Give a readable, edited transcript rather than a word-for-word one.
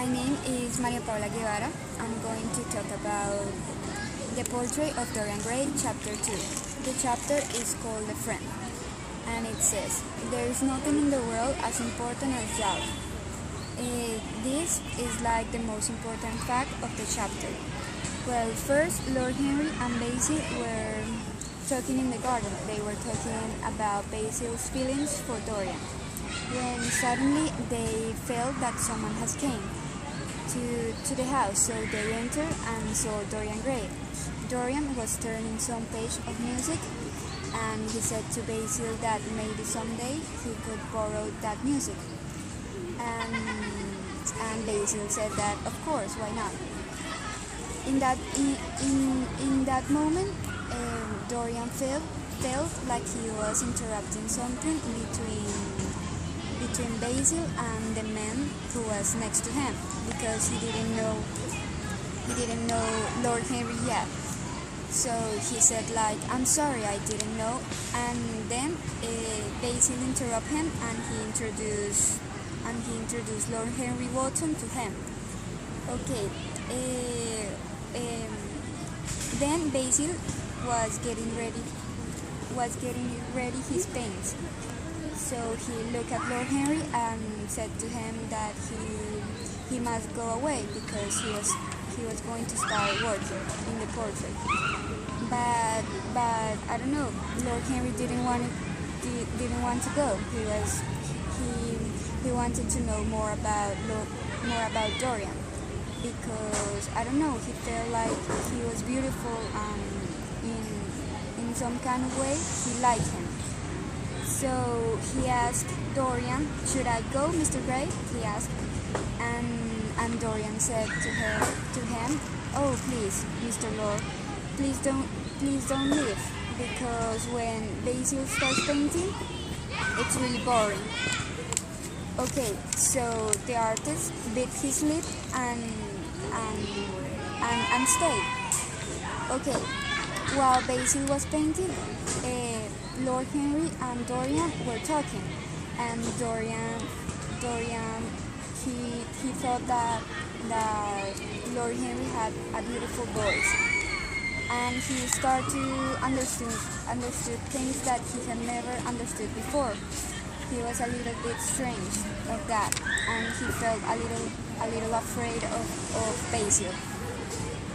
My name is Maria Paula. I'm going to talk about the portrait of Dorian Gray, chapter 2. The chapter is called The Friend, and it says, "There is nothing in the world as important as love." This is like the most important fact of the chapter. Well, first, Lord Henry and Basil were talking in the garden. They were talking about Basil's feelings for Dorian, when suddenly they felt that someone has came to the house, so they entered and saw Dorian Gray. Dorian was turning some page of music, and he said to Basil that maybe someday he could borrow that music. And Basil said that of course, why not? In that moment, Dorian felt like he was interrupting something between Basil and the man who was next to him, because he didn't know Lord Henry yet. So he said like, "I'm sorry, I didn't know." And then Basil interrupted him, and he introduced Lord Henry Wotton to him. Okay. Then Basil was getting ready his paints. So he looked at Lord Henry and said to him that he must go away because he was going to start working in the portrait. But I don't know. Lord Henry didn't want to go. He wanted to know more about Dorian, because I don't know, he felt like he was beautiful, and in some kind of way he liked him. So he asked Dorian, "Should I go, Mr. Gray?" he asked, and Dorian said to him, "Oh, please, Mr. Lord, please don't leave, because when Basil starts painting, it's really boring." Okay, so the artist bit his lip and stayed. Okay, while Basil was painting, Lord Henry and Dorian were talking, and Dorian he thought that Lord Henry had a beautiful voice, and he started to understood things that he had never understood before. He was a little bit strange of that, and he felt a little afraid of Basil.